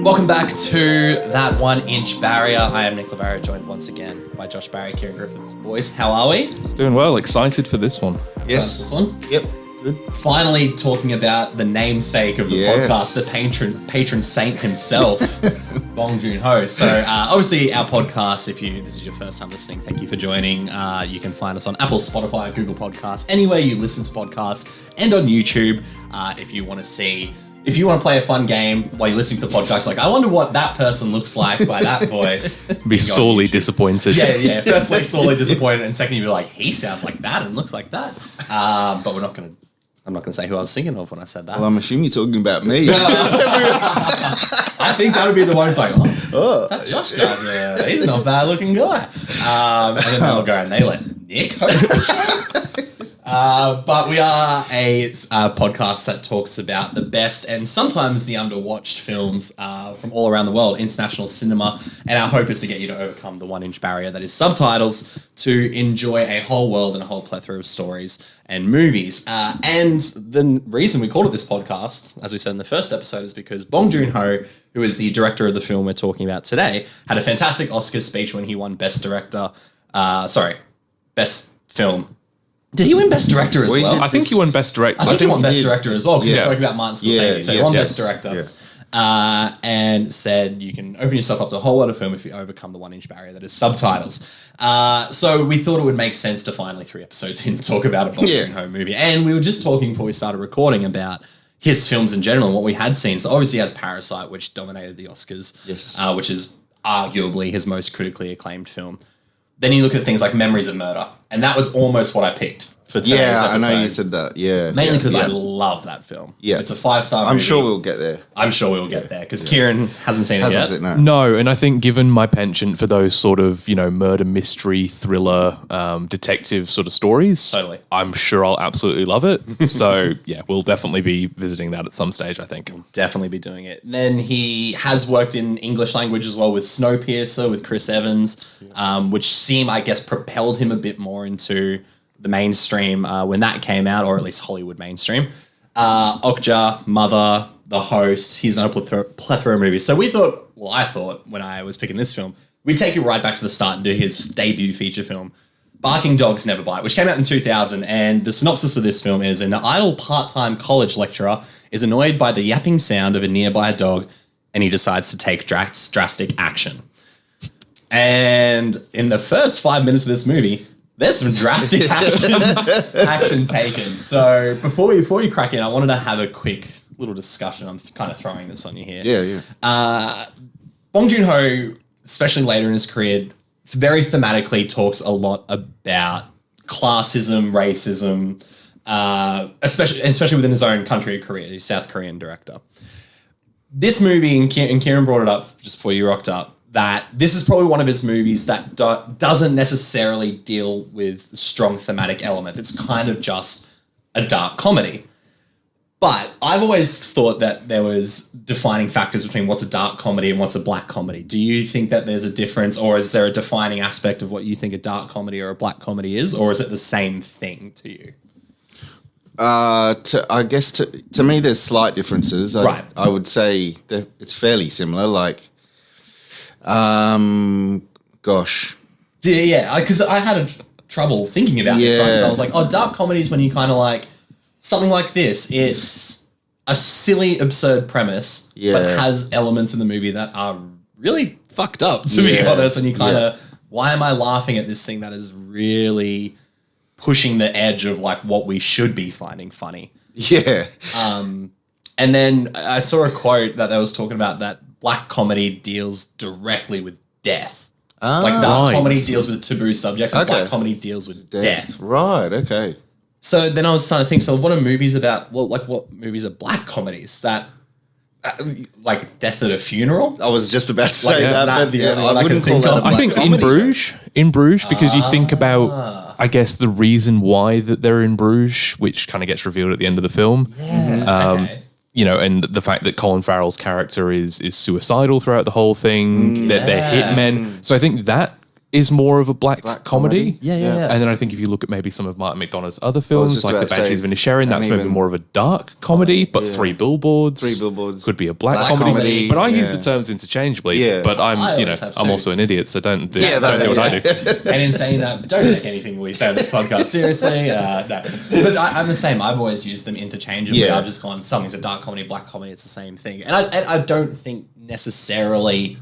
Welcome back to That 1 Inch Barrier. I am Nick LaBarrier, joined once again by Josh Barry, Kieran Griffiths. Boys, how are we? Doing well, excited for this one. Yes. This one? Yep. Good. Finally talking about the namesake of the podcast, the patron saint himself, Bong Joon-ho. So obviously our podcast, if this is your first time listening, thank you for joining. You can find us on Apple, Spotify, Google Podcasts, anywhere you listen to podcasts, and on YouTube. If you want to play a fun game while you're listening to the podcast, like, I wonder what that person looks like by that voice. Be sorely disappointed. Yeah. Firstly, sorely disappointed, and second, you'd be like, he sounds like that and looks like that. But I'm not going to say who I was thinking of when I said that. Well, I'm assuming you're talking about me. I think that would be the one who's like, that Josh guy's he's not a bad looking guy. And then they'll go and they let Nick host the show. But we are a podcast that talks about the best and sometimes the underwatched films from all around the world, international cinema. And our hope is to get you to overcome the 1 inch barrier that is subtitles to enjoy a whole world and a whole plethora of stories and movies. And the reason we called it this podcast, as we said in the first episode, is because Bong Joon-ho, who is the director of the film we're talking about today, had a fantastic Oscar speech when he won Best Film. Did he win Best Director as well? I think he won Best Director. I think he won Best Director as well, because he spoke about Martin Scorsese. So he won Best Director. Yeah. And said you can open yourself up to a whole lot of film if you overcome the 1 inch barrier that is subtitles. So we thought it would make sense to finally 3 episodes in talk about a Bong Joon-ho movie. And we were just talking before we started recording about his films in general and what we had seen. So obviously he has Parasite, which dominated the Oscars, which is arguably his most critically acclaimed film. Then you look at things like Memories of Murder, and that was almost what I picked for today's episode. I know you said that. Yeah, mainly because I love that film. Yeah, it's a 5-star movie. I'm sure we'll get there. Get there because Kieran hasn't seen it yet. No, and I think given my penchant for those sort of murder mystery thriller detective sort of stories, totally, I'm sure I'll absolutely love it. So yeah, we'll definitely be visiting that at some stage. I think we'll definitely be doing it. Then he has worked in English language as well with Snowpiercer with Chris Evans, which I guess propelled him a bit more into the mainstream when that came out, or at least Hollywood mainstream. Okja, Mother, The Host, he's done a plethora of movies. So I thought when I was picking this film, we'd take it right back to the start and do his debut feature film, Barking Dogs Never Bite, which came out in 2000. And the synopsis of this film is: an idle part-time college lecturer is annoyed by the yapping sound of a nearby dog, and he decides to take drastic action. And in the first 5 minutes of this movie, there's some drastic action taken. So before you crack in, I wanted to have a quick little discussion. I'm kind of throwing this on you here. Yeah. Bong Joon-ho, especially later in his career, very thematically talks a lot about classism, racism, especially within his own country of Korea. He's a South Korean director. This movie, and Kieran brought it up just before you rocked up, that this is probably one of his movies that doesn't necessarily deal with strong thematic elements. It's kind of just a dark comedy. But I've always thought that there was defining factors between what's a dark comedy and what's a black comedy. Do you think that there's a difference, or is there a defining aspect of what you think a dark comedy or a black comedy is, or is it the same thing to you? I guess to me, there's slight differences. Right. I would say that it's fairly similar. Like, gosh. Yeah, because I had trouble thinking about this one. I was like, dark comedy is when you kind of like something like this. It's a silly, absurd premise, but has elements in the movie that are really fucked up, to be honest. And you kind of, why am I laughing at this thing that is really pushing the edge of like what we should be finding funny? Yeah. And then I saw a quote that they was talking about that black comedy deals directly with death. Like dark comedy deals with taboo subjects, and black comedy deals with death. Right, okay. So then I was trying to think, so what are movies about, what movies are black comedies that, like Death at a Funeral? I was just about to say that. I wouldn't call that. I think In Bruges, because you think about, I guess, the reason why that they're in Bruges, which kind of gets revealed at the end of the film. Okay. And the fact that Colin Farrell's character is suicidal throughout the whole thing, that they're hitmen. So I think that is more of a black comedy. Yeah. And then I think if you look at maybe some of Martin McDonagh's other films, just like The about to Banshees say, of Inisherin, that's and maybe even- more of a dark comedy, but Three Billboards could be a black comedy. But I use the terms interchangeably, but I'm also an idiot, so don't do what I do. And in saying that, don't take anything we say on this podcast seriously. No. But I'm the same. I've always used them interchangeably. Yeah. I've just gone, something's a dark comedy, black comedy, it's the same thing. And I don't think necessarily...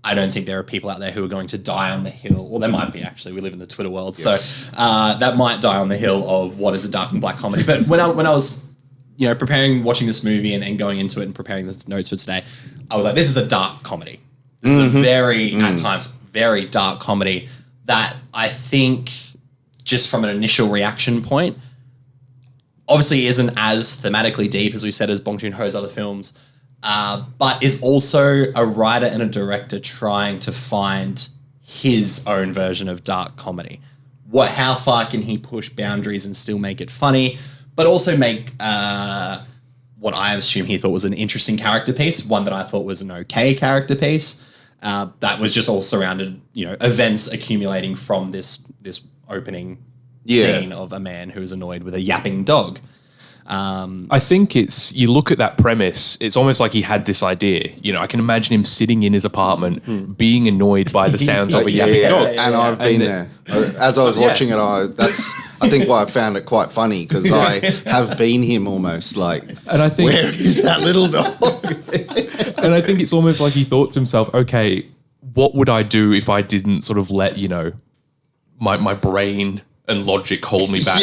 I don't think there are people out there who are going to die on the hill. Well, there might be, actually. We live in the Twitter world. Yes. So that might die on the hill of what is a dark and black comedy. But when I was, preparing, watching this movie and going into it and preparing the notes for today, I was like, this is a dark comedy. This is a very, at times, very dark comedy that I think, just from an initial reaction point, obviously isn't as thematically deep, as we said, as Bong Joon-ho's other films, but is also a writer and a director trying to find his own version of dark comedy. How far can he push boundaries and still make it funny, but also make what I assume he thought was an interesting character piece, one that I thought was an okay character piece, that was just all surrounded, events accumulating from this opening scene of a man who is annoyed with a yapping dog. I think you look at that premise, it's almost like he had this idea. I can imagine him sitting in his apartment being annoyed by the sounds of a yapping dog. And I've been there. As I was watching it, that's I think why I found it quite funny, because I have been him almost, like, and I think, where is that little dog? And I think it's almost like he thought to himself, okay, what would I do if I didn't sort of let, my brain and logic hold me back?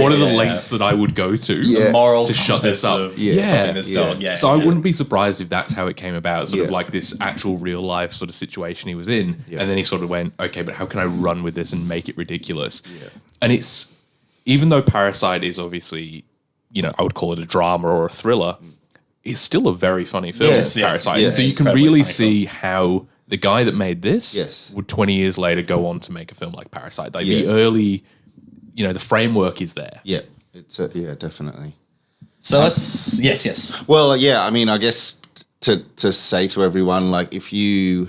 What are the lengths that I would go to The moral to shut this up? Stopping this dog. So I wouldn't be surprised if that's how it came about, sort of like this actual real life sort of situation he was in. And then he sort of went, okay, but how can I run with this and make it ridiculous? And it's, even though Parasite is obviously, I would call it a drama or a thriller, it's still a very funny film, Parasite. And so you can really see how the guy that made this would 20 years later go on to make a film like Parasite. Like the early, the framework is there. Yeah, it's definitely. So that's yes. Well, I mean, I guess to say to everyone, like, if you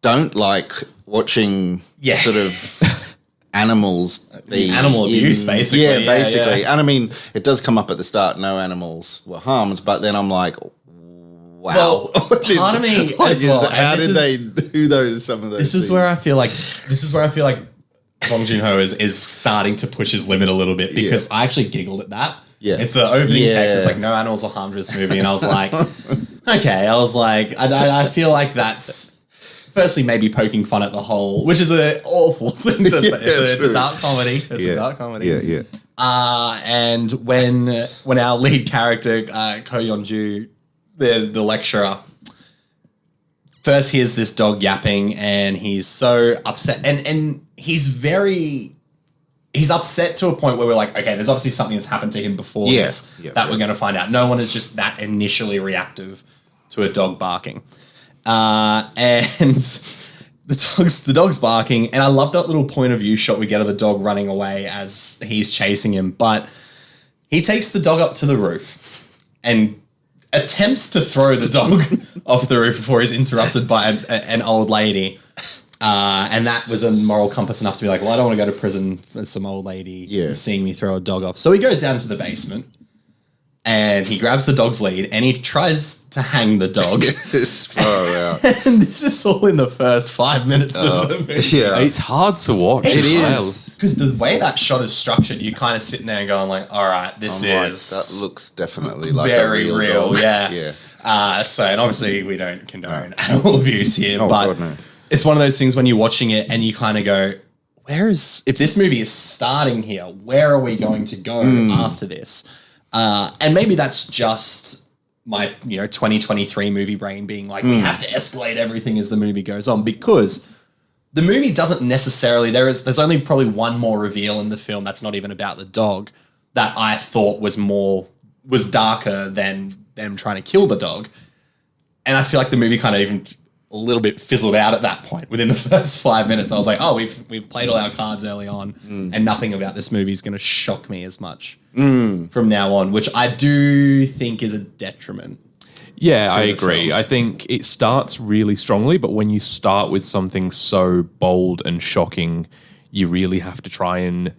don't like watching sort of animals, animal abuse, basically. Yeah, basically. And I mean, it does come up at the start, no animals were harmed, but then I'm like, wow. Well, part of me as well. How did they do some of those This is things? where I feel like Bong Joon-ho is starting to push his limit a little bit, because I actually giggled at that. Yeah. It's the opening text. It's like, no animals are harmed in this movie. And I was like, okay. I feel like that's firstly maybe poking fun at the whole, which is an awful thing to it's a dark comedy. It's a dark comedy. Yeah. And when our lead character, Ko Yeon-ju, the lecturer, first hears this dog yapping and he's so upset. And he's upset to a point where we're like, okay, there's obviously something that's happened to him before this that we're going to find out. No one is just that initially reactive to a dog barking. And the dog's barking, and I love that little point of view shot we get of the dog running away as he's chasing him. But he takes the dog up to the roof and attempts to throw the dog off the roof before he's interrupted by an old lady. And that was a moral compass enough to be like, well, I don't want to go to prison for some old lady seeing me throw a dog off. So he goes down to the basement and he grabs the dog's lead and he tries to hang the dog. It's far out. And this is all in the first 5 minutes of the movie. Yeah. It's hard to watch. It is. Because the way that shot is structured, you're kind of sitting there and going like, all right, this that looks definitely like very a real. dog. Yeah. And obviously we don't condone animal abuse here, but God, no. It's one of those things when you're watching it and you kind of go, if this movie is starting here, where are we going to go after this? And maybe that's just my 2023 movie brain being like, we have to escalate everything as the movie goes on, because the movie doesn't necessarily, there's only probably one more reveal in the film that's not even about the dog that I thought was darker than them trying to kill the dog. And I feel like the movie kind of even a little bit fizzled out at that point. Within the first 5 minutes, I was like, oh, we've played all our cards early on and nothing about this movie is going to shock me as much from now on, which I do think is a detriment. Yeah, I agree. I think it starts really strongly, but when you start with something so bold and shocking, you really have to try and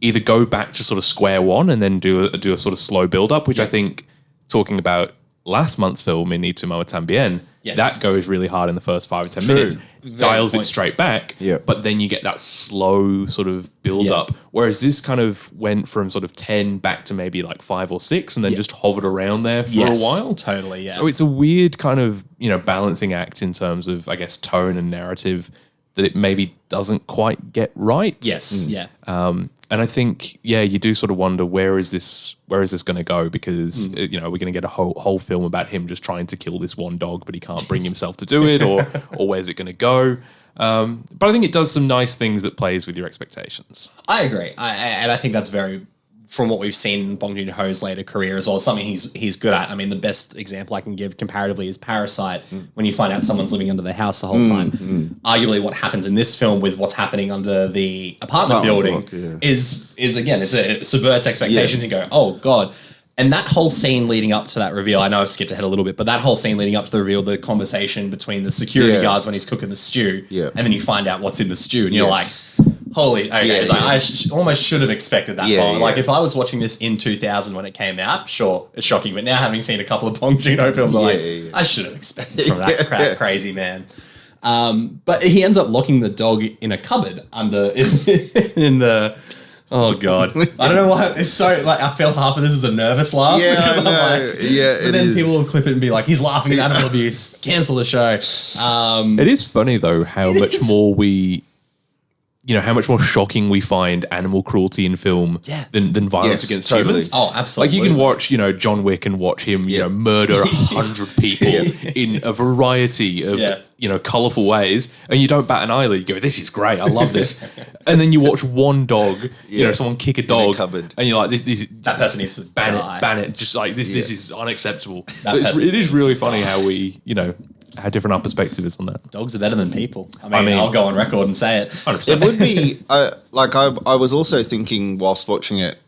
either go back to sort of square one and then do a sort of slow build up, which I think, talking about last month's film, In Y Tu Mamá También, that goes really hard in the first 5 or 10 minutes, dials it straight back, but then you get that slow sort of build up. Whereas this kind of went from sort of 10 back to maybe like 5 or 6 and then just hovered around there for a while. Totally, yeah. So it's a weird kind of, balancing act in terms of, I guess, tone and narrative that it maybe doesn't quite get right. Yes, yeah. And I think, you do sort of wonder where is this going to go? Because we're going to get a whole film about him just trying to kill this one dog, but he can't bring himself to do it, or where's it going to go? But I think it does some nice things that plays with your expectations. I agree, and I think that's very, from what we've seen in Bong Joon-ho's later career as well, something he's good at. I mean, the best example I can give comparatively is Parasite, when you find out someone's living under the house the whole time. Arguably what happens in this film with what's happening under the apartment building is again, it subverts expectations and go, oh God. And that whole scene leading up to that reveal, I know I've skipped ahead a little bit, but that whole scene leading up to the reveal, the conversation between the security guards when he's cooking the stew, and then you find out what's in the stew, and you're like, holy, okay, I almost should have expected that. Like, if I was watching this in 2000 when it came out, sure, it's shocking. But now, having seen a couple of Bong Joon-ho films, I should have expected from that crazy man. But he ends up locking the dog in a cupboard under in the. Oh God! I don't know why it's so like. I feel half of this is a nervous laugh. Yeah, I know. But then people will clip it and be like, "He's laughing at animal abuse. Cancel the show." It is funny though how much more how much more shocking we find animal cruelty in film than violence against humans. Oh, absolutely. Like you can watch, John Wick and watch him, murder 100 people in a variety of, colourful ways, and you don't bat an eyelid. You go, this is great, I love this. And then you watch one dog, someone kick a dog, and you're like, that person needs to ban it. Just like this is unacceptable. It is really funny how we, how different our perspective is on that. Dogs are better than people. I mean, I'll go on record and say it. 100%. It would be I was also thinking whilst watching it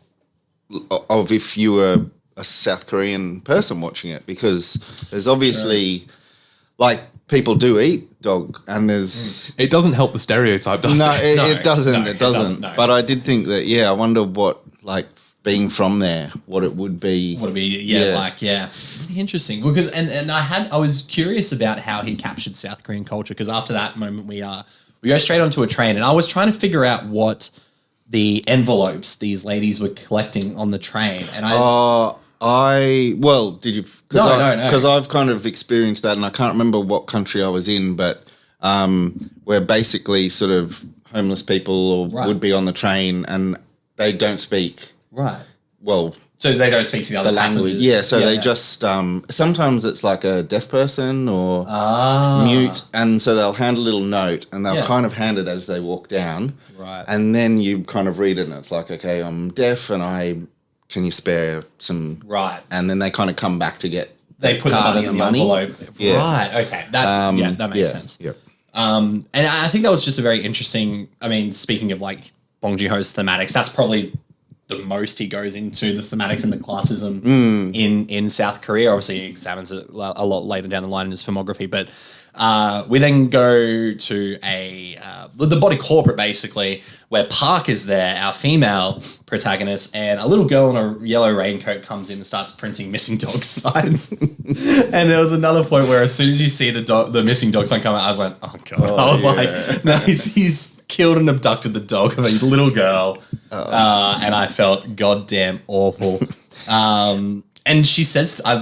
of if you were a South Korean person watching it, because there's obviously like people do eat dog, and there's it doesn't help the stereotype, does it? It doesn't. It doesn't. No. But I did think that. I wonder what being from there, what it would be. Really interesting. Because and I was curious about how he captured South Korean culture, because after that moment we go straight onto a train, and I was trying to figure out what the envelopes these ladies were collecting on the train, and did you? No. Because I've kind of experienced that, and I can't remember what country I was in, but where basically sort of homeless people would be on the train, and they don't speak. Right. Well, so they don't speak to the other language. passengers. Yeah, so they just sometimes it's like a deaf person or mute, and so they'll hand a little note, and they'll kind of hand it as they walk down. Right. And then you kind of read it, and it's like, okay, I'm deaf, and can you spare some? Right. And then they kind of come back to get. They put the money in the envelope. Yeah. Right. Okay. That makes sense. Yep. And I think that was just a very interesting. I mean, speaking of like Bong Joon-ho's thematics, that's probably the most he goes into the thematics and the classism in South Korea. Obviously, he examines it a lot later down the line in his filmography. But we then go to the body corporate, basically, where Park is there, our female protagonist, and a little girl in a yellow raincoat comes in and starts printing missing dog signs. And there was another point where as soon as you see the missing dog sign come out, I was like, oh God. I was like, no, he's killed and abducted the dog of a little girl. And I felt goddamn awful. And she says, I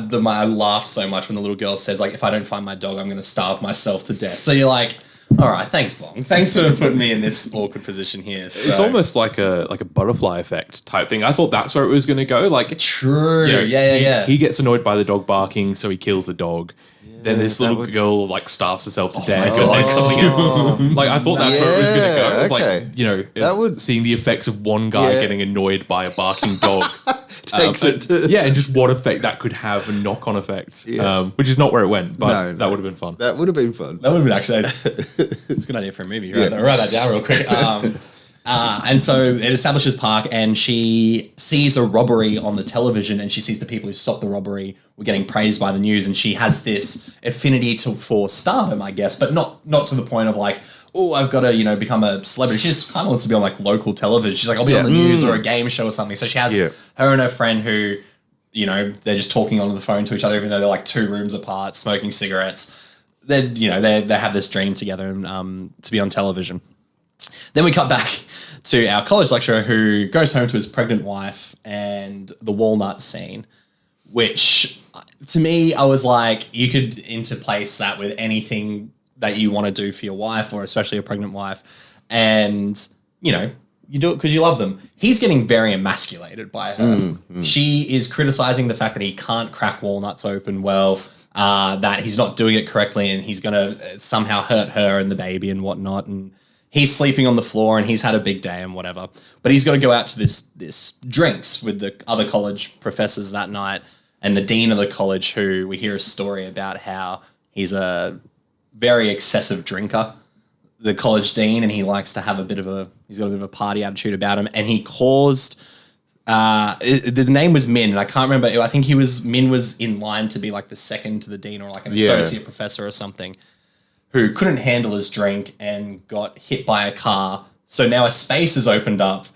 laughed so much when the little girl says, like, if I don't find my dog, I'm going to starve myself to death. So you're like, all right, thanks, Bong. Thanks for putting me in this awkward position here. So. It's almost like a butterfly effect type thing. I thought that's where it was going to go. Like, true. He gets annoyed by the dog barking, so he kills the dog. Then this little girl like starves herself to death, and then something else. Like I thought that's where it was going to go. It was like seeing the effects of one guy getting annoyed by a barking dog. And just what effect that could have, a knock-on effect, which is not where it went, but that would have been fun. That would have been fun. That would have been actually. It's a good idea for a movie. Write that down real quick. And so it establishes Park, and she sees a robbery on the television, and she sees the people who stopped the robbery were getting praised by the news, and she has this affinity for stardom, I guess, but not to the point of like, oh, I've got to, become a celebrity. She just kind of wants to be on like local television. She's like, I'll be on the news or a game show or something. So she has her and her friend who, they're just talking on the phone to each other, even though they're like 2 rooms apart, smoking cigarettes. They have this dream together and to be on television. Then we cut back to our college lecturer who goes home to his pregnant wife and the walnut scene, which to me, I was like, you could interplace that with anything that you want to do for your wife or especially a pregnant wife. And, you do it because you love them. He's getting very emasculated by her. She is criticizing the fact that he can't crack walnuts open well, that he's not doing it correctly and he's going to somehow hurt her and the baby and whatnot. And he's sleeping on the floor and he's had a big day and whatever. But he's got to go out to this drinks with the other college professors that night and the dean of the college, who we hear a story about how he's a very excessive drinker, the college dean, and he likes to have he's got a bit of a party attitude about him. And he caused, the name was Min, and I can't remember. I think Min was in line to be like the second to the dean or like an associate professor or something, who couldn't handle his drink and got hit by a car. So now a space is opened up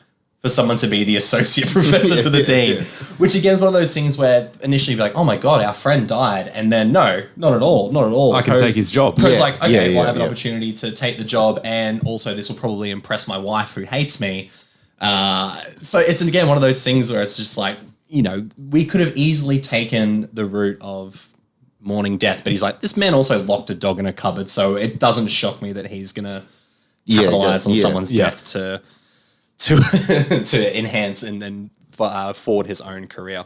for someone to be the associate professor to the dean, which again is one of those things where initially you'd be like, oh my God, our friend died. And then no, not at all. I can take his job. Poe's like, okay, well, I have an opportunity to take the job. And also this will probably impress my wife who hates me. So it's again, one of those things where it's just like, we could have easily taken the route of mourning death, but he's like, this man also locked a dog in a cupboard. So it doesn't shock me that he's going to capitalize on someone's death to enhance and forward his own career.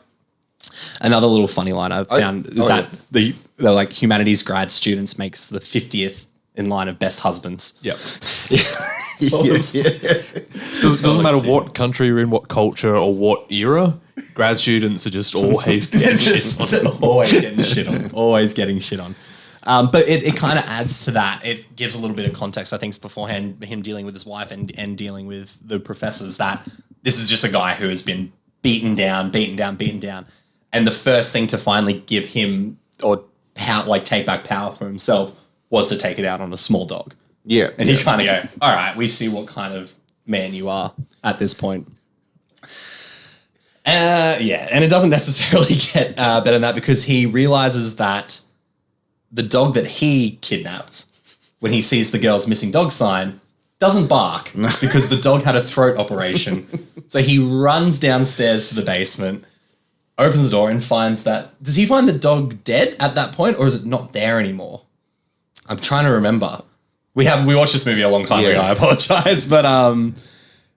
Another little funny line I found is that the like humanities grad students makes the 50th in line of best husbands. Yep. Doesn't matter what country you're in, what culture or what era, grad students are just always getting shit on. Always getting shit on. But it kind of adds to that. It gives a little bit of context, I think, beforehand, him dealing with his wife and dealing with the professors, that this is just a guy who has been beaten down. And the first thing to finally give him or take back power for himself was to take it out on a small dog. Yeah. And you kind of go, all right, we see what kind of man you are at this point. And it doesn't necessarily get better than that, because he realizes that the dog that he kidnapped, when he sees the girl's missing dog sign, doesn't bark because the dog had a throat operation. So he runs downstairs to the basement, opens the door and finds that... Does he find the dog dead at that point, or is it not there anymore? I'm trying to remember. We watched this movie a long time ago, I apologize. But no,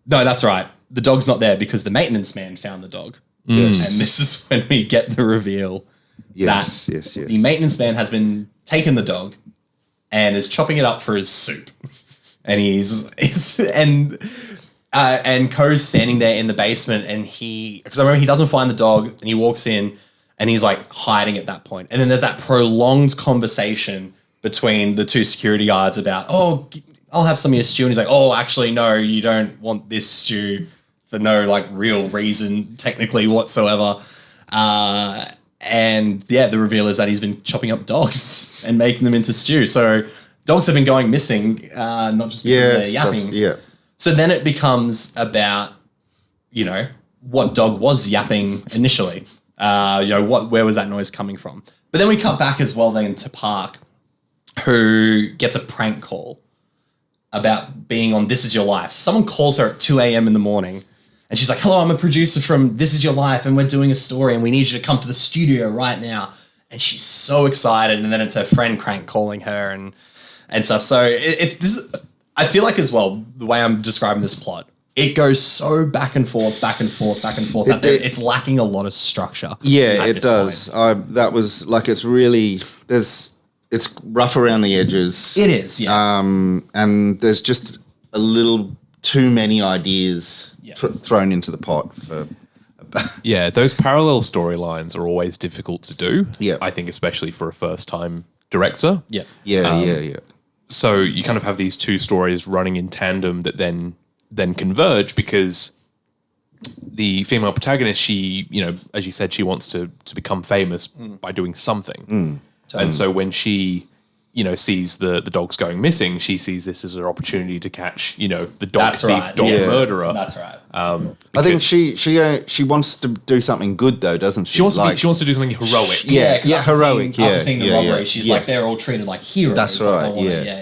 that's right. The dog's not there because the maintenance man found the dog. Yes. And this is when we get the reveal that the maintenance man has been taken the dog and is chopping it up for his soup. And and Ko's standing there in the basement, and because I remember he doesn't find the dog, and he walks in and he's like hiding at that point. And then there's that prolonged conversation between the 2 security guards about, oh, I'll have some of your stew. And he's like, oh, actually, no, you don't want this stew for no like real reason technically whatsoever. And the reveal is that he's been chopping up dogs and making them into stew. So dogs have been going missing, not just because they're yapping. So then it becomes about, what dog was yapping initially? Where was that noise coming from? But then we cut back as well then to Park, who gets a prank call about being on This Is Your Life. Someone calls her at 2 a.m. in the morning, and she's like, hello, I'm a producer from This Is Your Life, and we're doing a story, and we need you to come to the studio right now. And she's so excited, and then it's her friend Crank calling her and stuff. So I feel like as well, the way I'm describing this plot, it goes so back and forth, that it's lacking a lot of structure. Yeah, it does. That was like, it's really, it's rough around the edges. It is, yeah. And there's just a little too many ideas thrown into the pot. Those parallel storylines are always difficult to do. Yeah. I think especially for a first-time director. Yeah. So you kind of have these 2 stories running in tandem that then then converge because the female protagonist, she, as you said, she wants to become famous by doing something. And so when she, sees the dogs going missing, she sees this as an opportunity to catch, the dog thief, dog murderer. That's right. I think she wants to do something good though, doesn't she? She wants to do something heroic. Heroic. After seeing the robbery, she's like, they're all treated like heroes. That's right.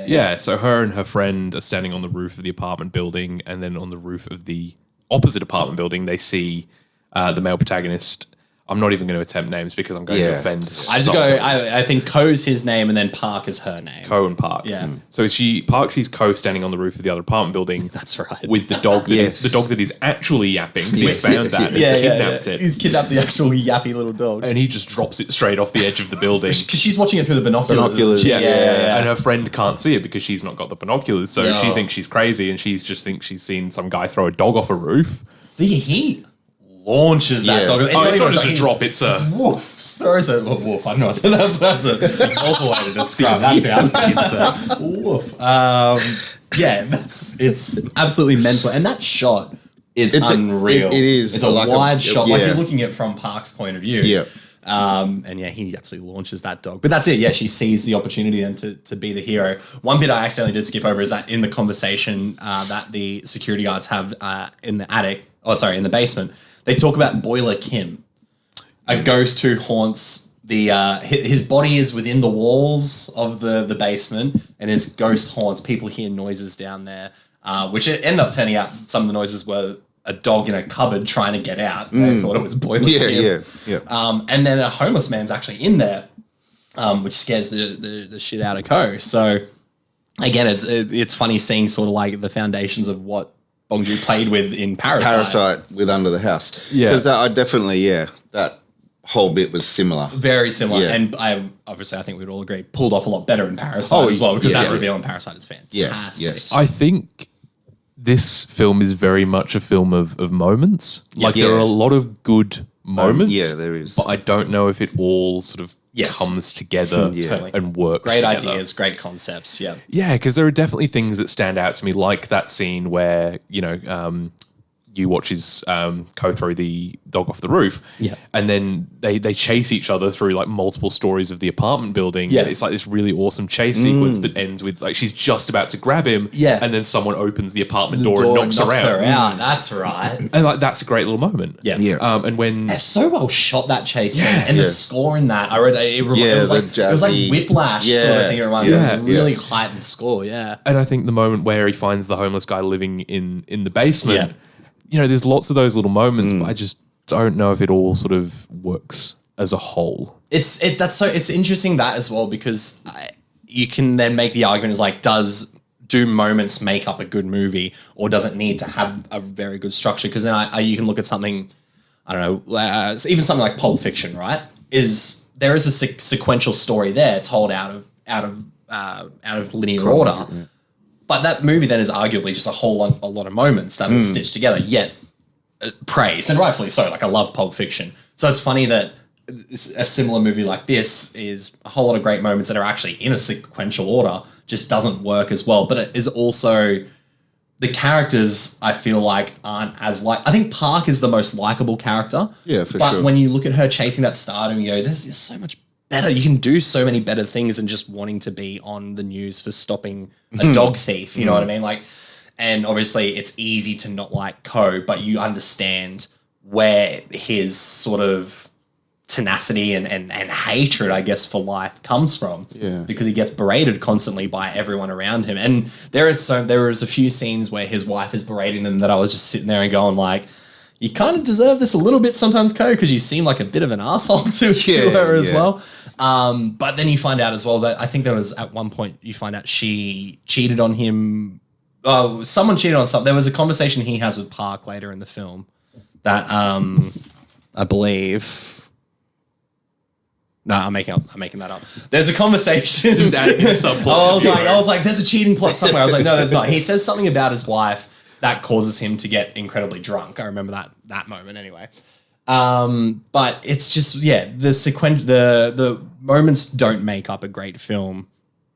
Yeah. So her and her friend are standing on the roof of the apartment building, and then on the roof of the opposite apartment building, they see the male protagonist. I'm not even going to attempt names because I'm going to offend. I think Ko's his name and then Park is her name. Ko and Park. Yeah. So Park sees Ko standing on the roof of the other apartment building. That's right. With the dog that is actually yapping. He's found that. He's kidnapped it. He's kidnapped the actual yappy little dog. And he just drops it straight off the edge of the building. Because she's watching it through the binoculars. Yeah. And her friend can't see it because she's not got the binoculars. So she thinks she's crazy, and she just thinks she's seen some guy throw a dog off a roof. He launches that dog. It's not just a drop, it's a woof. Throws a woof. I don't know. That's an awful way to describe. That's the woof. It's absolutely mental, and that shot is unreal. It is. It's a wide shot, like you're looking at from Park's point of view. Yeah. He absolutely launches that dog. But that's it. Yeah, she sees the opportunity then to be the hero. One bit I accidentally did skip over is that in the conversation that the security guards have in the basement, they talk about Boiler Kim, a ghost who haunts his body is within the walls of the basement, and his ghost haunts. People hear noises down there, which end up turning out some of the noises were a dog in a cupboard trying to get out. They thought it was Boiler Kim. Yeah. And then a homeless man's actually in there, which scares the shit out of Ko. So again, it's funny seeing sort of like the foundations of what Bong Joon played with in Parasite with Under the House. Yeah. Because I definitely, that whole bit was similar. Very similar. Yeah. And I think we'd all agree, pulled off a lot better in Parasite as well, because that reveal in Parasite is fantastic. Yeah. Yes. I think this film is very much a film of moments. There are a lot of good moments. There is. But I don't know if it all sort of comes together and works Great together. ideas, great concepts, yeah. Yeah, because there are definitely things that stand out to me, like that scene where, you watch his Ko throw the dog off the roof. Yeah. And then they chase each other through like multiple stories of the apartment building. Yeah. And it's like this really awesome chase sequence that ends with like she's just about to grab him. Yeah. And then someone opens the apartment door and knocks her out. That's right. And like that's a great little moment. Yeah. And when It's so well shot, that chase scene, and the score in that. I read it was like Whiplash sort of thing. It reminded me. It was a really heightened score. Yeah. And I think the moment where he finds the homeless guy living in the basement, there's lots of those little moments, but I just don't know if it all sort of works as a whole. It's interesting that as well, because you can then make the argument is like, do moments make up a good movie, or does it need to have a very good structure? Because then you can look at something, I don't know, even something like Pulp Fiction, right? There is a sequential story there told out of linear order. Yeah. But that movie then is arguably just a lot of moments that are stitched together, yet praised, and rightfully so. Like, I love Pulp Fiction. So it's funny that a similar movie like this is a whole lot of great moments that are actually in a sequential order, just doesn't work as well. But it is also, the characters, I feel like, aren't as I think Park is the most likable character. Yeah, for sure. But when you look at her chasing that stardom, you go, there's just so much better. You can do so many better things than just wanting to be on the news for stopping a dog thief. You know what I mean? Like, and obviously it's easy to not like Ko, but you understand where his sort of tenacity and hatred, I guess, for life comes from. Yeah. Because he gets berated constantly by everyone around him. And there is a few scenes where his wife is berating them that I was just sitting there and going like, you kind of deserve this a little bit sometimes, Ko, because you seem like a bit of an asshole to her as well. But then you find out as well that I think there was at one point you find out she cheated on him. Someone cheated on something. There was a conversation he has with Park later in the film that I believe. No, I'm making that up. There's a conversation. Just adding in subplots. I was like, there's a cheating plot somewhere. I was like, no, there's not. He says something about his wife that causes him to get incredibly drunk. I remember that moment anyway. But it's just, the moments don't make up a great film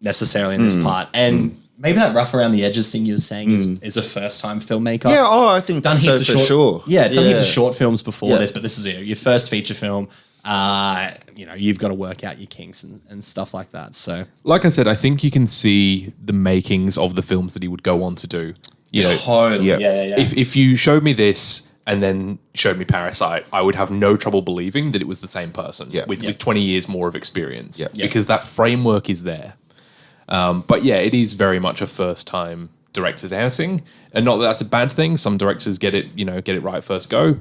necessarily in this part. And maybe that rough around the edges thing you were saying is a first time filmmaker. Yeah, I think done so, heaps of for sure. Yeah, done heaps of short films before this, but this is your first feature film. You've got to work out your kinks and stuff like that. So, like I said, I think you can see the makings of the films that he would go on to do. Totally. Yeah. If you showed me this and then showed me Parasite, I would have no trouble believing that it was the same person with 20 years more of experience because that framework is there. But yeah, it is very much a first time director's outing, and not that that's a bad thing. Some directors get it right first go.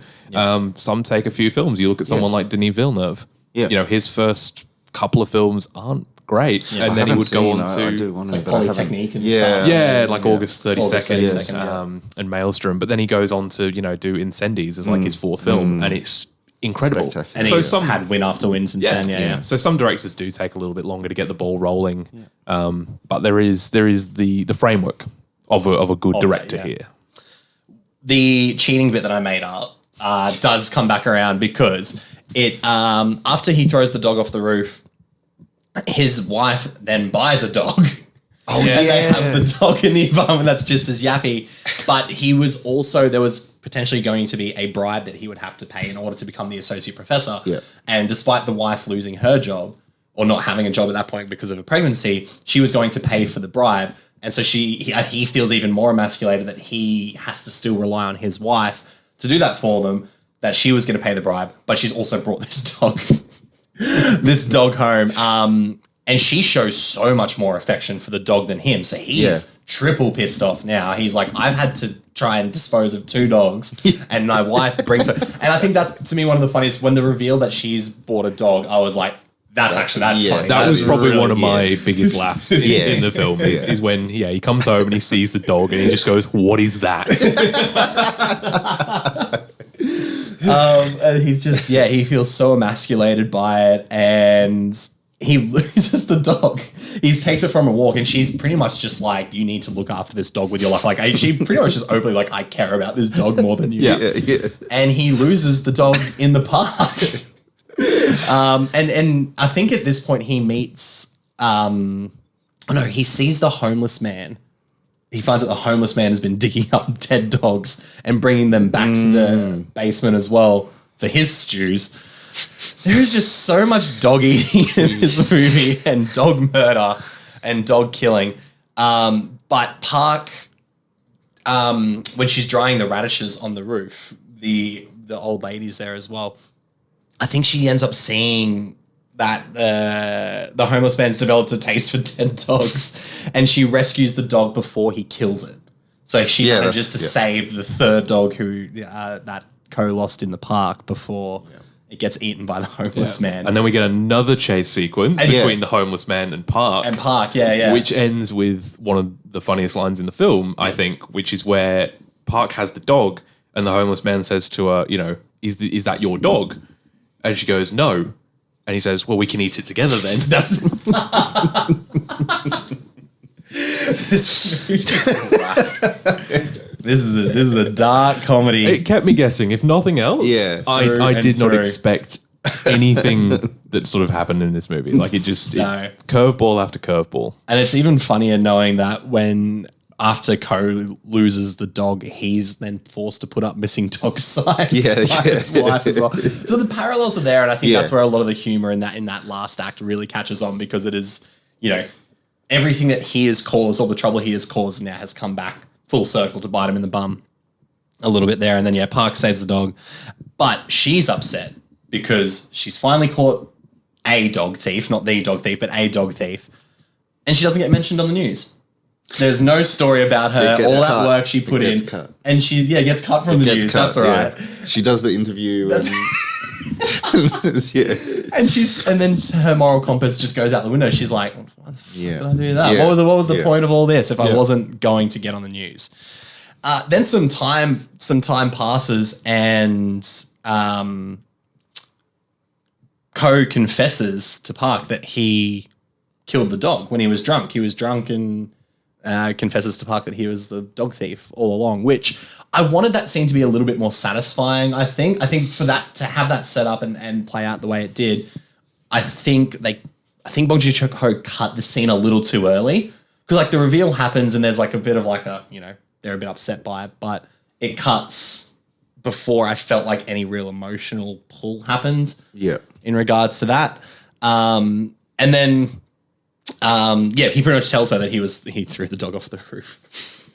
Some take a few films. You look at someone like Denis Villeneuve. His first couple of films aren't great, and then he would go on to I do want to, like but I Polytechnique and Yeah. stuff. like August 32nd, 32nd, and Maelstrom. But then he goes on to do Incendies as like his fourth film, and it's incredible. Spectacular. And so had win after win since then. Yeah. So some directors do take a little bit longer to get the ball rolling, but there is the framework of a good director here. The cheating bit that I made up does come back around because it after he throws the dog off the roof, his wife then buys a dog. And they have the dog in the apartment that's just as yappy. But there was potentially going to be a bribe that he would have to pay in order to become the associate professor. Yeah. And despite the wife losing her job or not having a job at that point because of a pregnancy, she was going to pay for the bribe. And so he feels even more emasculated that he has to still rely on his wife to do that for them, that she was going to pay the bribe, but she's also brought this dog home. And she shows so much more affection for the dog than him. So he's triple pissed off now. He's like, I've had to try and dispose of 2 dogs and my wife brings her. And I think that's, to me, one of the funniest. When the reveal that she's bought a dog, I was like, that's funny. That was probably one of my biggest laughs in the film is when he comes home and he sees the dog and he just goes, what is that? And he's just, he feels so emasculated by it, and he loses the dog. He takes her from a walk, and she's pretty much just like, you need to look after this dog with your life. Like, she pretty much just openly like, I care about this dog more than you. And he loses the dog in the park. And I think at this point he meets, he sees the homeless man. He finds that the homeless man has been digging up dead dogs and bringing them back to the basement as well for his stews. There is just so much dog eating in this movie and dog murder and dog killing. But Park, when she's drying the radishes on the roof, the old lady's there as well. I think she ends up seeing that the homeless man's developed a taste for dead dogs, and she rescues the dog before he kills it. So she manages to save the third dog who that Co lost in the park before it gets eaten by the homeless man. And then we get another chase sequence between the homeless man and Park. Which ends with one of the funniest lines in the film, I think, which is where Park has the dog and the homeless man says to her, is that your dog? And she goes, no. And he says, well, we can eat it together then. That's this is a dark comedy. It kept me guessing. If nothing else, I did not expect anything that sort of happened in this movie. Like it curveball after curveball. And it's even funnier knowing that when after Co loses the dog, he's then forced to put up missing dog signs by his wife as well. So the parallels are there, and I think that's where a lot of the humor in that last act really catches on, because it is, everything that he has caused, all the trouble he has caused now has come back full circle to bite him in the bum a little bit there. And then Park saves the dog, but she's upset because she's finally caught a dog thief, not the dog thief, but a dog thief, and she doesn't get mentioned on the news. There's no story about her, all that work she put in. And she's, gets cut from the news. That's all right. She does the interview. And And then her moral compass just goes out the window. She's like, why the fuck did I do that? Yeah. What was the point of all this if I wasn't going to get on the news? Then some time passes, and Co confesses to Park that he killed the dog when he was drunk. He was drunk and confesses to Park that he was the dog thief all along, which I wanted that scene to be a little bit more satisfying. I think for that to have that set up and play out the way it did, I think Bong Joon-ho cut the scene a little too early, because like the reveal happens and there's like a bit of like a, they're a bit upset by it, but it cuts before I felt like any real emotional pull happened. Yeah. In regards to that. And then, he pretty much tells her that he threw the dog off the roof.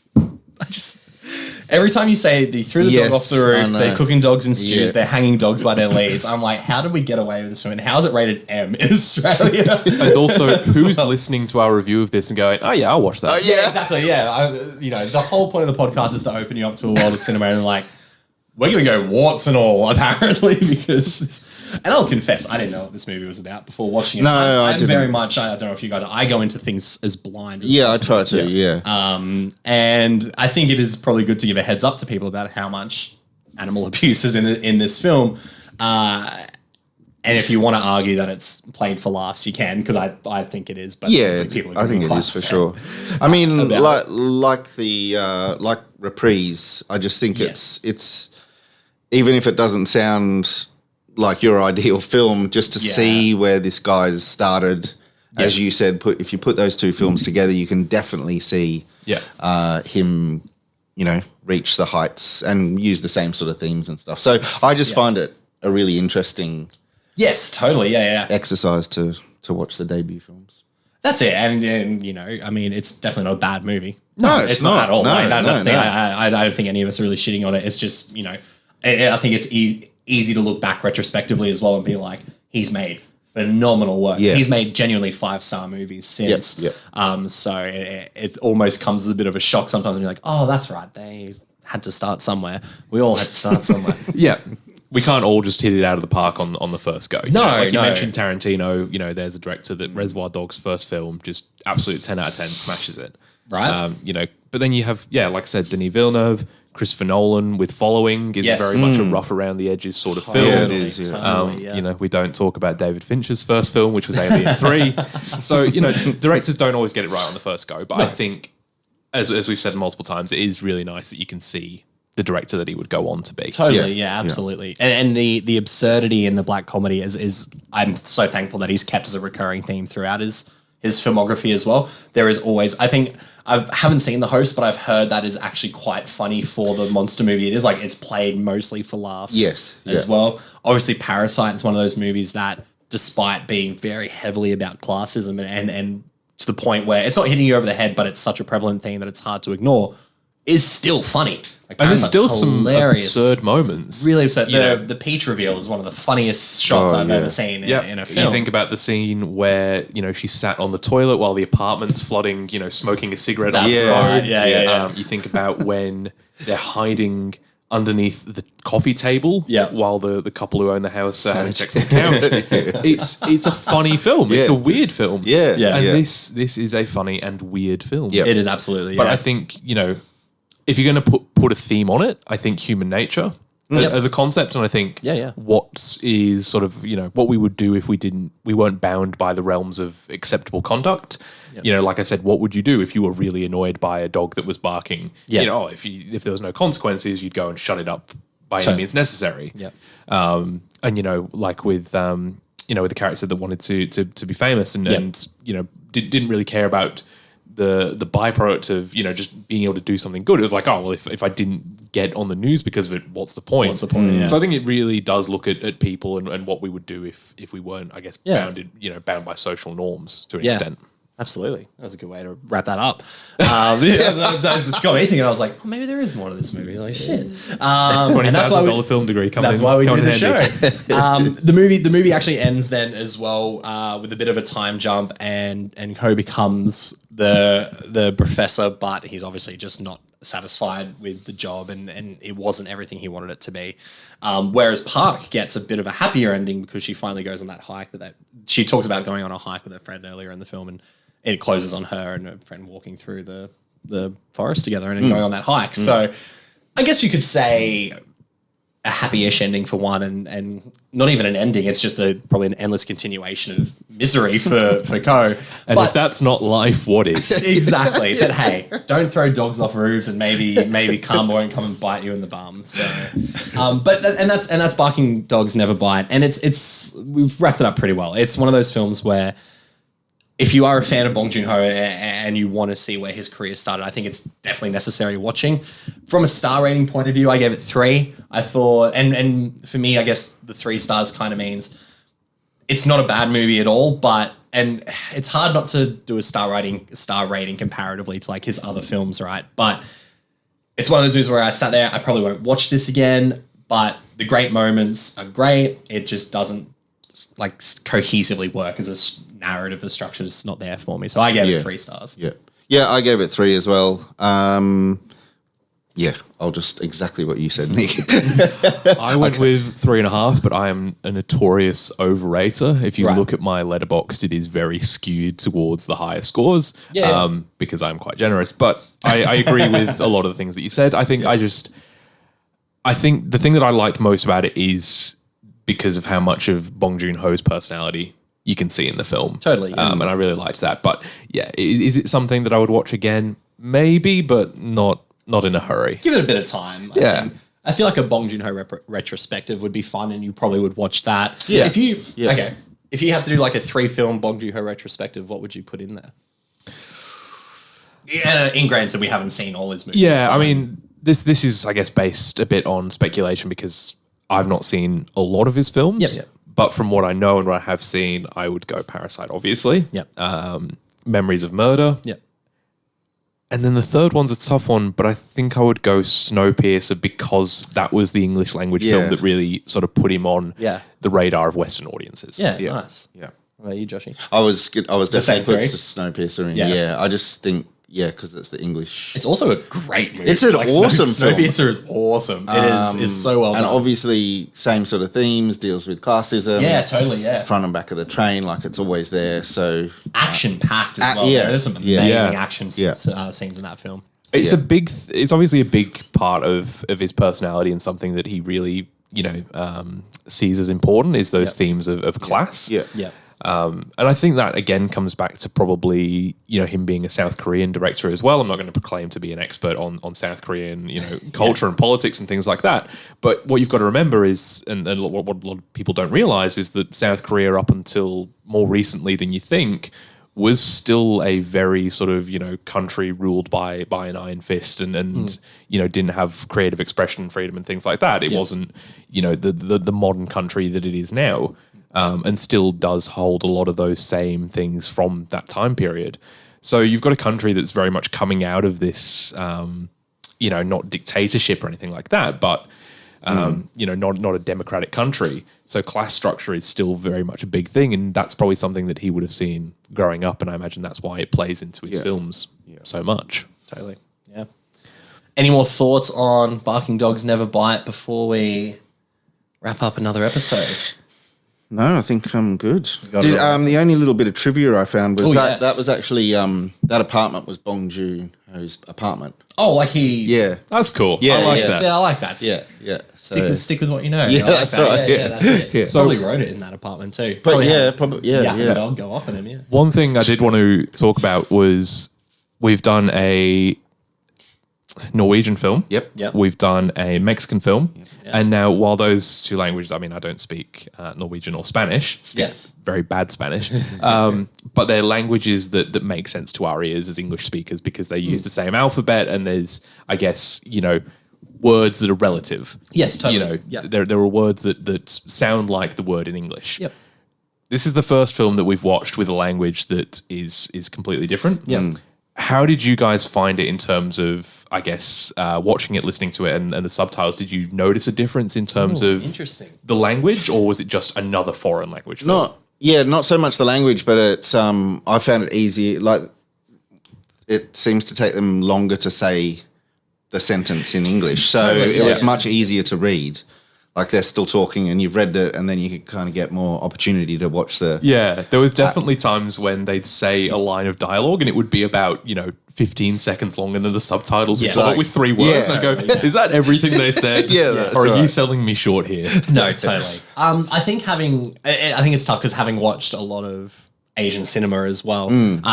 Every time you say they threw the dog off the roof, they're cooking dogs in stews, they're hanging dogs by their leads, I'm like, how did we get away with this film? And how is it rated M in Australia? And also, who's listening to our review of this and going, oh yeah, I'll watch that. Yeah, exactly. Yeah. The whole point of the podcast is to open you up to a world of cinema and like, we're going to go warts and all, apparently, because... And I'll confess, I didn't know what this movie was about before watching it. No, I didn't. Very much, I don't know if you guys... I go into things as blind as I possible. try to, yeah. And I think it is probably good to give a heads up to people about how much animal abuse is in this film. And if you want to argue that it's played for laughs, you can, because I think it is. But people I think it is for sure. I mean, like Reprise, I just think it's even if it doesn't sound like your ideal film, just to see where this guy's started, as you said, if you put those two films together, you can definitely see him, reach the heights and use the same sort of themes and stuff. So I just find it a really interesting totally, exercise to watch the debut films. That's it, and I mean, it's definitely not a bad movie. No, it's not at all. No, that's the thing. I don't think any of us are really shitting on it. It's just I think it's easy to look back retrospectively as well and be like, he's made phenomenal work. Yeah. He's made genuinely 5-star movies since. Yep. So it almost comes as a bit of a shock sometimes when you're like, oh, that's right, they had to start somewhere. We all had to start somewhere. Yeah. We can't all just hit it out of the park on the first go. No, you mentioned Tarantino, there's a director that Reservoir Dogs' first film, just absolute 10 out of 10, smashes it. Right. But then you have, like I said, Denis Villeneuve, Christopher Nolan with Following is very much a rough around the edges sort of film. Yeah, it is, We don't talk about David Fincher's first film, which was Alien 3. So, directors don't always get it right on the first go. But I think, as we've said multiple times, it is really nice that you can see the director that he would go on to be. Totally, absolutely. And the absurdity in the black comedy is I'm so thankful that he's kept as a recurring theme throughout his filmography as well. There is always, I think, I haven't seen The Host, but I've heard that is actually quite funny for the monster movie. It is like it's played mostly for laughs as well. Obviously, Parasite is one of those movies that, despite being very heavily about classism and to the point where it's not hitting you over the head, but it's such a prevalent thing that it's hard to ignore, is still funny. Like, and there's still some absurd moments. Really absurd. The peach reveal is one of the funniest shots I've ever seen in a film. You think about the scene where, she sat on the toilet while the apartment's flooding, smoking a cigarette on the road. Yeah. You think about when they're hiding underneath the coffee table while the couple who own the house are having sex on the couch. It's a funny film. It's a weird film. And this is a funny and weird film. It is absolutely. But I think, if you're going to put a theme on it, I think human nature as a concept, and I think what is sort of what we would do if we weren't bound by the realms of acceptable conduct. Like I said, what would you do if you were really annoyed by a dog that was barking? If there was no consequences, you'd go and shut it up by any means necessary. And like with with the character that wanted to be famous and didn't really care about the byproduct of just being able to do something good. It was like, oh well, if I didn't get on the news because of it, what's the point? So I think it really does look at people and what we would do if we weren't, I guess, bound by social norms to an extent. Absolutely. That was a good way to wrap that up. That just got me thinking. I was like, maybe there is more to this movie. Like, shit. $20,000 film degree coming in. That's why we do the show. The movie actually ends then as well with a bit of a time jump, and Ko becomes the professor, but he's obviously just not satisfied with the job, and it wasn't everything he wanted it to be. Whereas Park gets a bit of a happier ending because she finally goes on that hike that she talks about going on a hike with her friend earlier in the film, and it closes on her and her friend walking through the forest together and then going on that hike. So I guess you could say a happy-ish ending for one, and not even an ending. It's just probably an endless continuation of misery for Ko. And if that's not life, what is? Exactly. But hey, don't throw dogs off roofs, and maybe karma won't come and bite you in the bum. So, that's Barking Dogs Never Bite, and it's we've wrapped it up pretty well. It's one of those films where if you are a fan of Bong Joon-ho and you want to see where his career started, I think it's definitely necessary watching. From a star rating point of view, I gave it 3. I thought, and for me, I guess the 3 stars kind of means it's not a bad movie at all, and it's hard not to do a star rating comparatively to like his other films, right? But it's one of those movies where I sat there, I probably won't watch this again, but the great moments are great. It just doesn't like cohesively work as a narrative. The structure is not there for me. So I gave it 3 stars. Yeah, I gave it 3 as well. Yeah, I'll just exactly what you said, Nick. I went with 3.5, but I am a notorious overrater. If you look at my letterboxd, it is very skewed towards the higher scores because I'm quite generous. But I agree with a lot of the things that you said. I think I think the thing that I liked most about it is because of how much of Bong Joon-ho's personality you can see in the film. Totally. And I really liked that. But yeah, is it something that I would watch again? Maybe, but not in a hurry. Give it a bit of time. I feel like a Bong Joon-ho retrospective would be fun, and you probably would watch that. Yeah. If you had to do like a 3-film Bong Joon-ho retrospective, what would you put in there? Yeah, in granted, we haven't seen all his movies. Yeah, I mean, this is, I guess, based a bit on speculation because I've not seen a lot of his films. Yep. But from what I know and what I have seen, I would go Parasite, obviously. Yep. Memories of Murder. Yep. And then the third one's a tough one, but I think I would go Snowpiercer because that was the English language film that really sort of put him on the radar of Western audiences. Yeah, nice. Yeah. What about you, Joshy? I was definitely close to Snowpiercer. Yeah. I just think, because it's the English. It's also a great movie. It's an awesome film. Snowpiercer is awesome. It's so well done. And obviously, same sort of themes, deals with classism. Yeah, totally, Front and back of the train, like it's always there. So action-packed as well. yeah. There's some amazing action scenes in that film. It's it's obviously a big part of his personality and something that he really, sees as important is those themes of class. Yeah. And I think that again comes back to probably him being a South Korean director as well. I'm not going to proclaim to be an expert on South Korean culture and politics and things like that. But what you've got to remember is, and what a lot of people don't realize is that South Korea up until more recently than you think was still a very sort of country ruled by an iron fist and didn't have creative expression freedom and things like that. It wasn't the modern country that it is now. And still does hold a lot of those same things from that time period. So you've got a country that's very much coming out of this, not dictatorship or anything like that, but, not a democratic country. So class structure is still very much a big thing. And that's probably something that he would have seen growing up. And I imagine that's why it plays into his films so much. Totally. Yeah. Any more thoughts on Barking Dogs Never Bite before we wrap up another episode? No, I think I'm good. The only little bit of trivia I found was that was actually that apartment was Bong Joon-ho's apartment. Oh, like he... Yeah. That's cool. Yeah, I like that. Yeah, I like that. Yeah. Stick with what you know. Yeah, I like that's that. right. Yeah, that's it. Yeah. So, probably wrote it in that apartment too. Probably, I'll go off on him, yeah. One thing I did want to talk about was we've done a Norwegian film. Yep. We've done a Mexican film. Yep. And now, while those two languages, I mean, I don't speak Norwegian or Spanish. Yes. Very bad Spanish. But they're languages that make sense to our ears as English speakers because they use the same alphabet and there's, I guess, words that are relative. Yes, totally. There are words that sound like the word in English. Yep. This is the first film that we've watched with a language that is completely different. Yep. How did you guys find it in terms of, I guess, watching it, listening to it, and the subtitles? Did you notice a difference in terms of the language, or was it just another foreign language film? Not so much the language, but it's I found it easy. Like, it seems to take them longer to say the sentence in English, so it was much easier to read. Like they're still talking and you've read and then you could kind of get more opportunity to watch the... Yeah, there was definitely times when they'd say a line of dialogue and it would be about, 15 seconds longer than the subtitles would start with 3 words. Yeah. And I go, is that everything they said? Or are you selling me short here? No, totally. I think it's tough because having watched a lot of Asian cinema as well,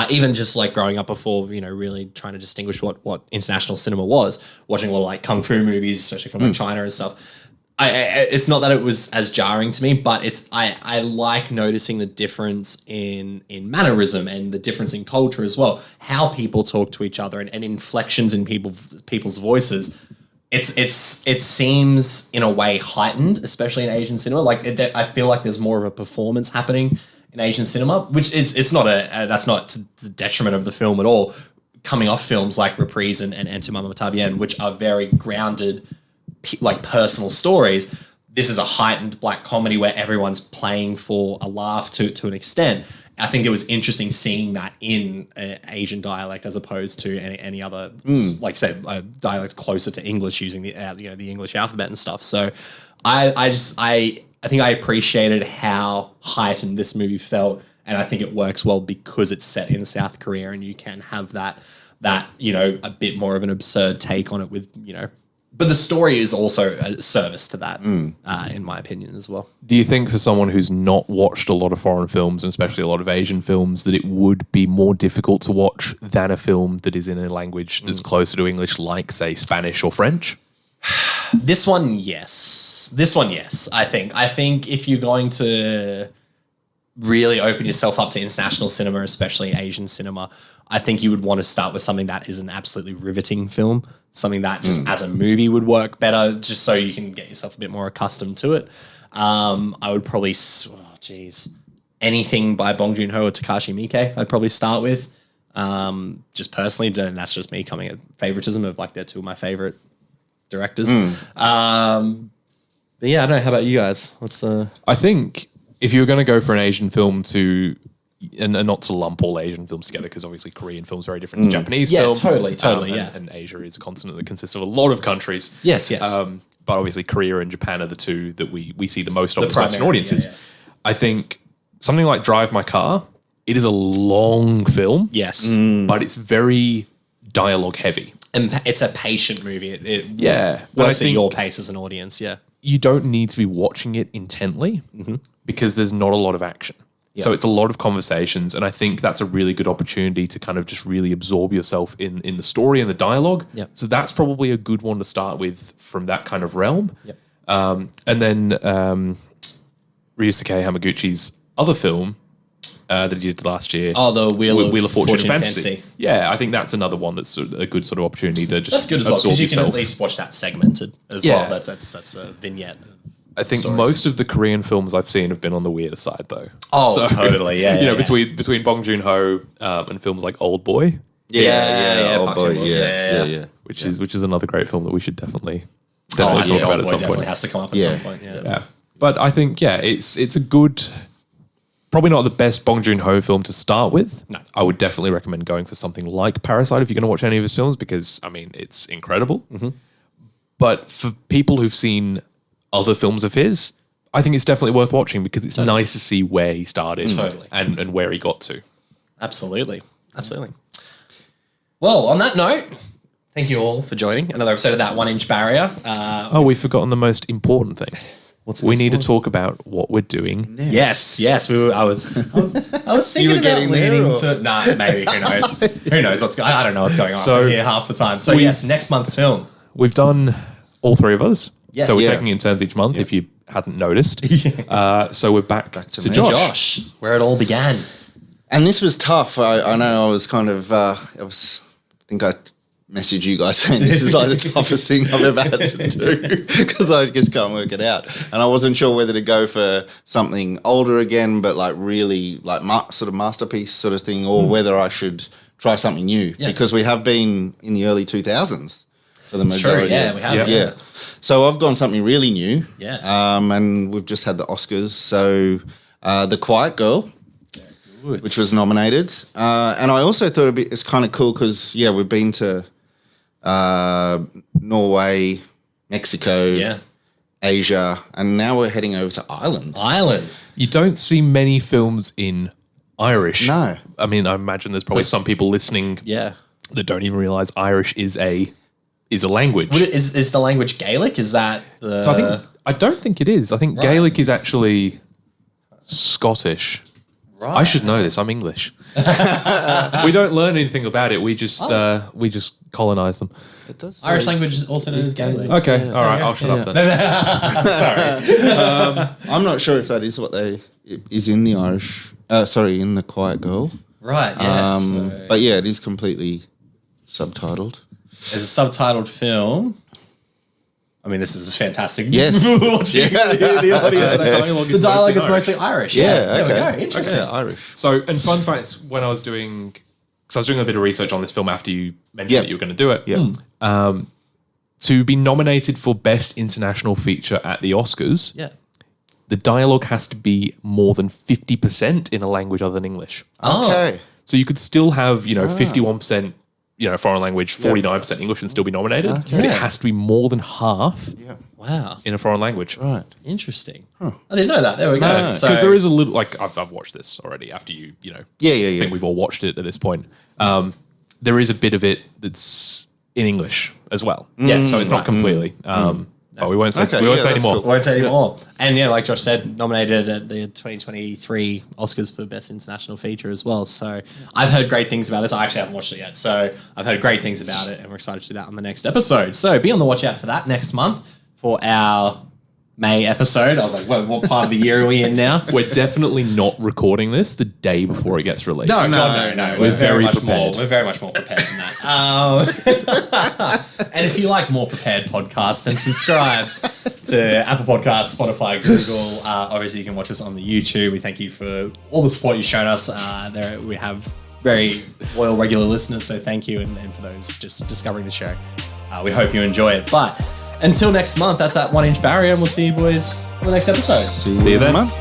even just like growing up before, really trying to distinguish what international cinema was, watching a lot of like kung fu movies, especially from like China and stuff. it's not that it was as jarring to me, but I like noticing the difference in mannerism and the difference in culture as well. How people talk to each other and inflections in people's voices. It seems in a way heightened, especially in Asian cinema. Like I feel like there's more of a performance happening in Asian cinema, which it's not that's not to the detriment of the film at all. Coming off films like Reprise and Tu M'as Bien, which are very grounded, like personal stories, this is a heightened black comedy where everyone's playing for a laugh to an extent. I think it was interesting seeing that in an Asian dialect as opposed to any other, like say, dialect closer to English using the the English alphabet and stuff. So I think I appreciated how heightened this movie felt, and I think it works well because it's set in South Korea and you can have that a bit more of an absurd take on it with But the story is also a service to that, in my opinion, as well. Do you think for someone who's not watched a lot of foreign films, and especially a lot of Asian films, that it would be more difficult to watch than a film that is in a language that's closer to English, like, say, Spanish or French? This one, yes. I think if you're going to really open yourself up to international cinema, especially Asian cinema, I think you would want to start with something that is an absolutely riveting film, something that just as a movie would work better, just so you can get yourself a bit more accustomed to it. I would probably, anything by Bong Joon-ho or Takashi Miike, I'd probably start with. Just personally, and that's just me coming at favoritism of like they're two of my favorite directors. But yeah, I don't know. How about you guys? I think if you were going to go for an Asian film and not to lump all Asian films together, because obviously Korean film's very different to Japanese film. Totally, and Asia is a continent that consists of a lot of countries. Yes. But obviously Korea and Japan are the two that we see the most of as Western audiences. Yeah. I think something like Drive My Car, it is a long film. Yes. But it's very dialogue heavy. And it's a patient movie. It works at your pace as an audience, yeah. You don't need to be watching it intently because there's not a lot of action. Yep. So it's a lot of conversations, and I think that's a really good opportunity to kind of just really absorb yourself in the story and the dialogue. Yep. So that's probably a good one to start with from that kind of realm. Yep. And then Ryusuke Hamaguchi's other film that he did last year. Oh, the Wheel of Fortune and Fantasy. Yeah, I think that's another one that's a good sort of opportunity to just that's good as well, because you can yourself. at least watch that segmented as well. That's a vignette. I think stories. Most of the Korean films I've seen have been on the weirder side, though. Oh, so, totally, yeah. Between Bong Joon-ho and films like Old Boy. Old Boy, yeah. Which is another great film that we should definitely talk about at some point. Definitely has to come up at some point. Yeah. But I think it's a good, probably not the best Bong Joon-ho film to start with. No. I would definitely recommend going for something like Parasite if you're going to watch any of his films, because I mean it's incredible. But for people who've seen other films of his, I think it's definitely worth watching because it's nice to see where he started and where he got to. Absolutely. Well, on that note, thank you all for joining another episode of That 1 Inch Barrier. We've forgotten the most important thing. We need to talk about what we're doing next. Yes. I was thinking about leaning to. Nah, maybe. Who knows? Who knows what's going on? I don't know what's going on here half the time. So yes, next month's film. We've done all three of us. Yes. So we're taking in turns each month, if you hadn't noticed. So we're back to Josh, where it all began. And this was tough. I know I was kind of, I think I messaged you guys saying this is like the toughest thing I've ever had to do because I just can't work it out. And I wasn't sure whether to go for something older again, but like really like sort of masterpiece sort of thing, or whether I should try something new because we have been in the early 2000s for the majority. True, we have. Yeah. So I've gone something really new. Yes. And we've just had the Oscars. So The Quiet Girl, which was nominated. And I also thought it's kind of cool because, we've been to Norway, Mexico, Asia, and now we're heading over to Ireland. You don't see many films in Irish. No. I mean, I imagine there's probably some people listening that don't even realise Irish is a language. Is the language Gaelic? Is that the... So I don't think it is. I think Gaelic is actually Scottish. Right. I should know this. I'm English. We don't learn anything about it. We just colonize them. It does. Irish language is also known as Gaelic. Okay, all right. I'll shut up then. Sorry. I'm not sure if that is what is in the Irish. In the Quiet Girl. Right. Yeah. But yeah, it is completely subtitled. It's a subtitled film. I mean, this is fantastic. Yes. Watching the audience. The dialogue is mostly Irish. Yeah, There we okay. go. Interesting. Okay, Irish. So, and fun facts, when I was doing, because I was doing a bit of research on this film after you mentioned that you were going to do it. Yeah. To be nominated for Best International Feature at the Oscars, the dialogue has to be more than 50% in a language other than English. Okay. So you could still have, 51%, foreign language, 49% English and still be nominated. Okay. But it has to be more than half Wow. in a foreign language. Right. Interesting. I didn't know that. There we go. No. So, Because there is a little, like, I've watched this already after you Yeah. think we've all watched it at this point. There is a bit of it that's in English as well. So it's not completely. But we won't say Okay, we won't yeah, say that's anymore. cool. won't say any more. And yeah, like Josh said, nominated at the 2023 Oscars for Best International Feature as well. So I've heard great things about this. I actually haven't watched it yet. So I've heard great things about it and we're excited to do that on the next episode. So be on the watch out for that next month for our May episode. I was like, what part of the year are we in now? We're definitely not recording this the day before it gets released. No. We're very much prepared. We're very much more prepared than that. And if you like more prepared podcasts, then subscribe to Apple Podcasts, Spotify, Google. Obviously, you can watch us on the YouTube. We thank you for all the support you've shown us. There we have very loyal, regular listeners, so thank you. And for those just discovering the show, we hope you enjoy it. But until next month, that's that 1 inch barrier, and we'll see you boys on the next episode. See you then. month.